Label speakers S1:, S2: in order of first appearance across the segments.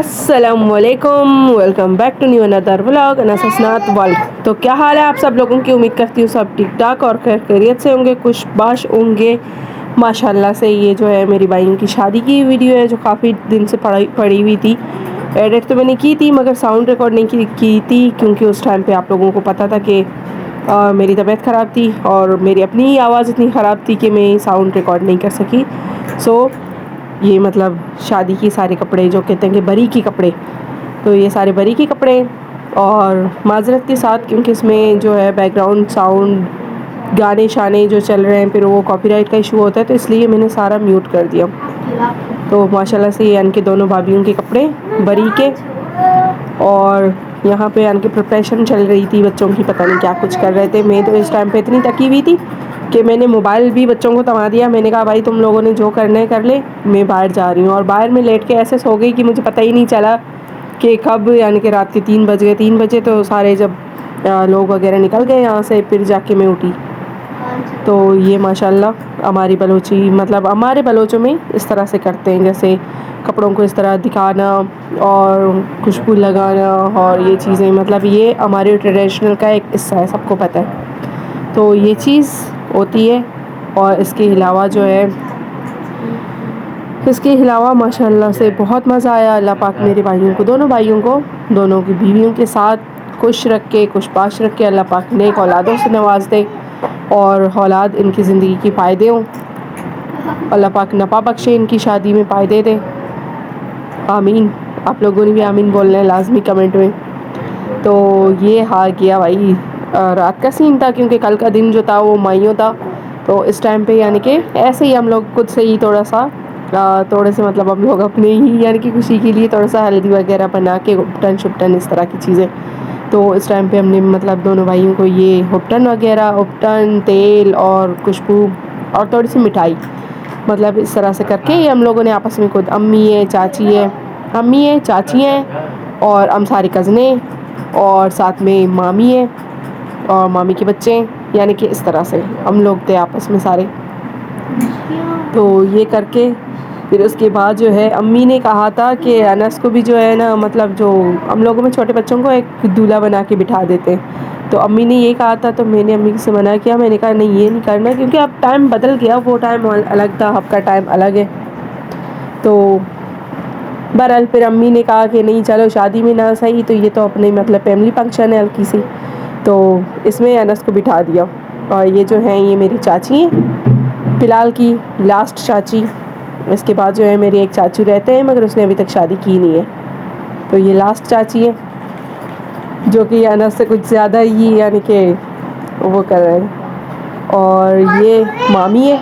S1: अस्सलामुअलैकुम, welcome back to new another vlog अनसनात world. तो क्या हाल है आप सब लोगों की। उम्मीद करती हूँ सब ठीक ठाक और खैर खैरियत से होंगे, खुशबाश होंगे माशाल्लाह से। ये जो है मेरी भाई की शादी की वीडियो है जो काफ़ी दिन से पड़ी हुई थी। एडिट तो मैंने की थी मगर साउंड रिकॉर्ड नहीं की थी क्योंकि उस टाइम पे आप लोगों को पता था कि मेरी तबीयत ख़राब थी और मेरी अपनी ही आवाज़ इतनी ख़राब थी कि मैं साउंड रिकॉर्ड नहीं कर सकी। सो ये मतलब शादी की सारे कपड़े जो कहते हैं कि बरी की कपड़े, तो ये सारे बरी के कपड़े और माजरत के साथ क्योंकि इसमें जो है बैकग्राउंड साउंड गाने शाने जो चल रहे हैं फिर वो कॉपीराइट का इशू होता है, तो इसलिए मैंने सारा म्यूट कर दिया। तो माशाल्लाह से ये इनके दोनों भाभीयों के कपड़े बरी के। और यहाँ पे इनकी प्रिपरेशन चल रही थी बच्चों की, पता नहीं क्या कुछ कर रहे थे। मैं तो इस टाइम पे इतनी थकी हुई थी कि मैंने मोबाइल भी बच्चों को थमा दिया। मैंने कहा भाई तुम लोगों ने जो करना है कर ले, मैं बाहर जा रही हूँ। और बाहर में लेट के ऐसे सो गई कि मुझे पता ही नहीं चला कि कब, यानी कि रात के 3 बज गए। 3 बजे तो सारे जब लोग वगैरह निकल गए यहाँ से, फिर जाके मैं उठी। तो ये माशाल्लाह हमारी बलोची, मतलब हमारे बलोचों में इस तरह से करते हैं, जैसे कपड़ों को इस तरह दिखाना और खुशबू लगाना और ये चीज़ें, मतलब ये हमारे ट्रेडिशनल का एक हिस्सा है, सबको पता है। तो ये चीज़ होती है। और इसके अलावा जो है, इसके अलावा माशाल्लाह से बहुत मज़ा आया। अल्लाह पाक मेरे भाइयों को, दोनों भाइयों को, दोनों की बीवियों के साथ खुश रख के, खुशबाश रख के अल्लाह पाक नेक औलादों से नवाज दे और औलाद इनकी ज़िंदगी की फ़ायदे हों। अल्लाह पाक नफ़ा बख्शे, इनकी शादी में फ़ायदे दे। आमीन। आप लोगों ने भी आमीन बोलना है लाजमी कमेंट में। तो ये हाल किया भाई रात का सीन था क्योंकि कल का दिन जो था वो माइयों था। तो इस टाइम पे यानी कि ऐसे ही हम लोग खुद से ही थोड़े से, मतलब हम लोग अपने ही यानी कि खुशी के लिए थोड़ा सा हल्दी वगैरह बना के उपटन शुपटन इस तरह की चीज़ें। तो इस टाइम पे हमने मतलब दोनों भाइयों को ये उपटन वगैरह, उपटन तेल और खुशबू और थोड़ी सी मिठाई, मतलब इस तरह से करके ये हम लोगों ने आपस में, खुद अम्मी है, चाची है, अम्मी है, चाची हैं और हम सारी कज़ने और साथ में मामी है और मामी के बच्चे हैं, यानी कि इस तरह से हम लोग थे आपस में सारे। तो ये करके फिर उसके बाद जो है अम्मी ने कहा था कि अनस को भी जो है ना, मतलब जो हम लोगों में छोटे बच्चों को एक दूल्हा बना के बिठा देते हैं। तो अम्मी ने ये कहा था, तो मैंने अम्मी से मना किया। मैंने कहा नहीं, ये नहीं करना क्योंकि अब टाइम बदल गया, वो टाइम अलग था, अब का टाइम अलग है। तो बहरहाल फिर अम्मी ने कहा कि नहीं चलो शादी में ना सही तो ये तो अपने मतलब फैमिली फंक्शन है हल्की सी, तो इसमें अनस को बिठा दिया। और ये जो हैं ये मेरी चाची हैं, फ़िलहाल की लास्ट चाची। इसके बाद जो है मेरे एक चाचू रहते हैं मगर उसने अभी तक शादी की नहीं है। तो ये लास्ट चाची है जो कि अनस से कुछ ज़्यादा ही यानी कि वो कर रहे हैं। और ये मामी है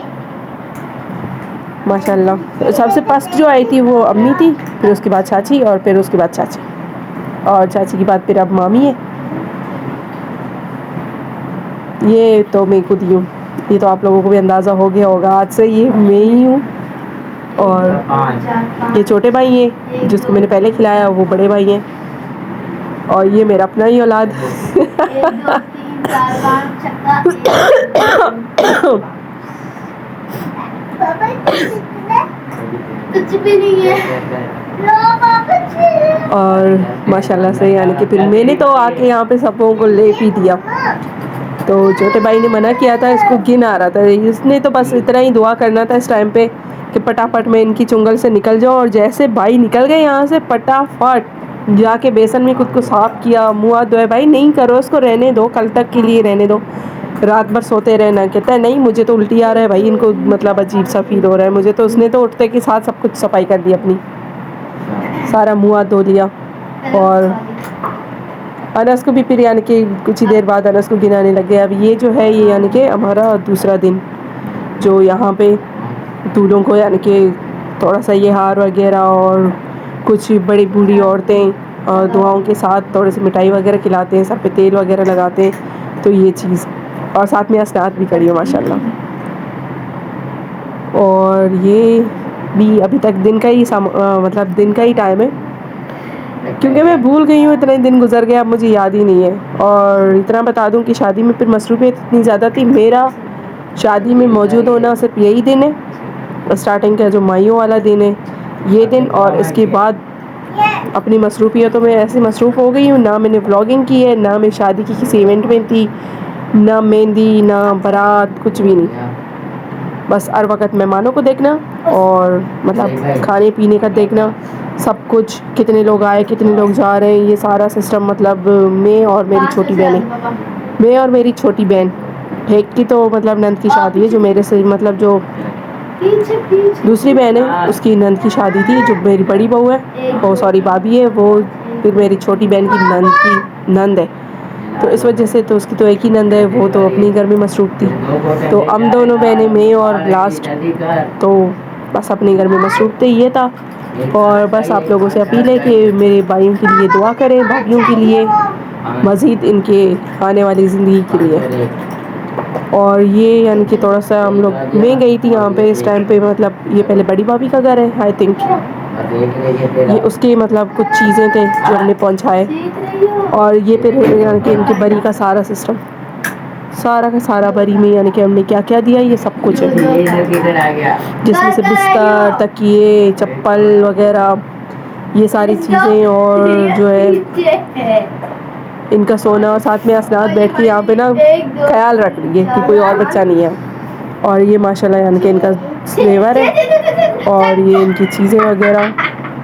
S1: माशाल्लाह। सबसे फर्स्ट जो आई थी वो अम्मी थी, फिर उसके बाद चाची और फिर उसके बाद चाची और चाची के बाद फिर अब मामी है। ये तो मैं खुद ही हूँ, ये तो आप लोगों को भी अंदाज़ा हो गया होगा आज से ये मैं ही हूँ। और ये छोटे भाई हैं जिसको मैंने पहले खिलाया, वो बड़े भाई हैं। और ये मेरा अपना ही औलाद कुछ भी नहीं है। और माशाल्लाह से यानी कि फिर मैंने तो आके यहाँ पे सबों को ले पी दिया। तो छोटे भाई ने मना किया था, इसको घिन आ रहा था, इसने तो बस इतना ही दुआ करना था इस टाइम पे कि फटाफट मैं इनकी चुंगल से निकल जाऊँ। और जैसे भाई निकल गए यहाँ से फटाफट जाके बेसन में खुद को साफ किया, मुँह हाथ धोए। भाई नहीं करो, इसको रहने दो, कल तक के लिए रहने दो, रात भर सोते रहना। कहता है नहीं मुझे तो उल्टी आ रहा है भाई, इनको मतलब अजीब सा फील हो रहा है मुझे। तो उसने तो उठते के साथ सब कुछ सफाई कर दी अपनी, सारा मुँह हाथ धो लिया। और अनस को भी फिर यानी कि कुछ ही देर बाद अनस को गिनाने लग गए। अब ये जो है ये यानी कि हमारा दूसरा दिन जो यहाँ पे दूल्हों को यानी कि थोड़ा सा ये हार वगैरह और कुछ बड़ी बूढ़ी औरतें दुआओं के साथ थोड़ी सी मिठाई वगैरह खिलाते हैं, सर पे तेल वगैरह लगाते हैं। तो ये चीज़ और साथ में अस्नात भी करी है माशाल्लाह। और ये भी अभी तक दिन का ही मतलब दिन का ही टाइम है क्योंकि मैं भूल गई हूँ, इतने दिन गुजर गया अब मुझे याद ही नहीं है। और इतना बता दूँ कि शादी में फिर मसरूफियत इतनी ज़्यादा थी। मेरा शादी में मौजूद होना सिर्फ यही दिन है, स्टार्टिंग का जो माइयों वाला दिन है ये दिन, और इसके बाद अपनी मसरूफियतों में ऐसी मसरूफ़ हो गई हूँ, ना मैंने व्लॉगिंग की है, ना मैं शादी की किसी इवेंट में थी, ना मेहंदी, ना बारात, कुछ भी नहीं। बस हर वक्त मेहमानों को देखना और मतलब खाने पीने का देखना, सब कुछ, कितने लोग आए, कितने लोग जा रहे हैं, ये सारा सिस्टम। मतलब मैं और मेरी छोटी बहन, एक की तो मतलब नंद की शादी है, जो मेरे से मतलब जो दूसरी बहन है उसकी नंद की शादी थी, जो मेरी बड़ी बहू है, वो सॉरी भाभी है, वो फिर मेरी छोटी बहन की नंद है। तो इस वजह से तो उसकी तो एक ही नंद है, वो तो अपनी घर में मसरूफ़ थी। तो हम दोनों बहनें, मैं और लास्ट, तो बस अपने घर में मसरूफ़ थे, ये था। और बस आप लोगों से अपील है कि मेरे भाइयों के लिए दुआ करें, भाभीयों के लिए, मज़ीद इनके आने वाली ज़िंदगी के लिए। और ये यानी कि थोड़ा सा हम लोग, मैं गई थी यहाँ पे इस टाइम पे, मतलब ये पहले बड़ी भाभी का घर है आई थिंक, ये उसके मतलब कुछ चीज़ें थे जो हमने पहुँचाए। और ये फिर यानी कि इनके बरी का सारा सिस्टम, सारा का सारा बरी में यानी कि हमने क्या क्या दिया, ये सब कुछ है, जिसमें से बिस्तर, तकिए, चप्पल वगैरह, ये सारी चीज़ें। और जो है इनका सोना, साथ में असनाद बैठ के यहाँ पे ना ख्याल रख रही है कि कोई और बच्चा नहीं है। और ये माशाल्लाह यानी कि इनका स्लेवर है, और ये इनकी चीज़ें वगैरह।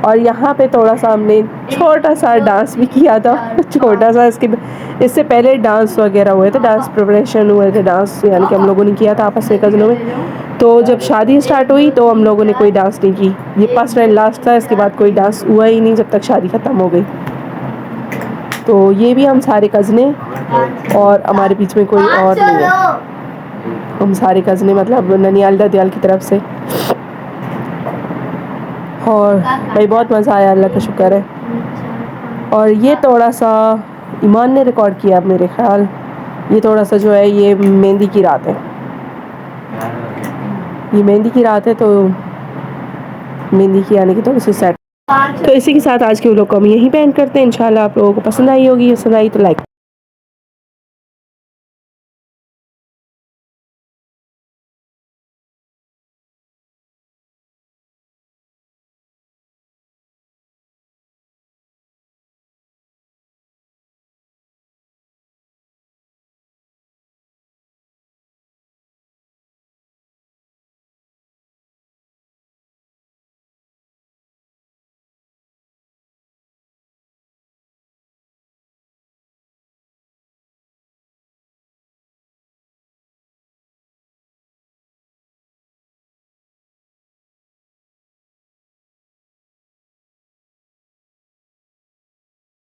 S1: और यहाँ पे थोड़ा सा हमने छोटा सा डांस भी किया था, छोटा सा। इससे पहले डांस वगैरह हुए थे, डांस प्रिपरेशन हुए थे, डांस यानी कि हम लोगों ने किया था आपस में कज़नों में। तो जब शादी स्टार्ट हुई तो हम लोगों ने कोई डांस नहीं की, ये फर्स्ट एंड लास्ट था, इसके बाद कोई डांस हुआ ही नहीं जब तक शादी ख़त्म हो गई। तो ये भी हम सारे कज़ने, और हमारे बीच में कोई और नहीं है, हम सारे कज़ने मतलब ननियाल ददियाल की तरफ से। और भाई बहुत मज़ा आया, अल्लाह का शुक्र है। और ये थोड़ा सा ईमान ने रिकॉर्ड किया मेरे ख्याल, ये थोड़ा सा जो है ये मेहंदी की रात है, ये मेहंदी की रात है, तो मेहंदी की आने की थोड़ी सी सेट। तो इसी के साथ आज के व्लॉग को हम यहीं पे एंड करते हैं। इंशाल्लाह आप लोगों को पसंद आई होगी, पसंद आई तो लाइक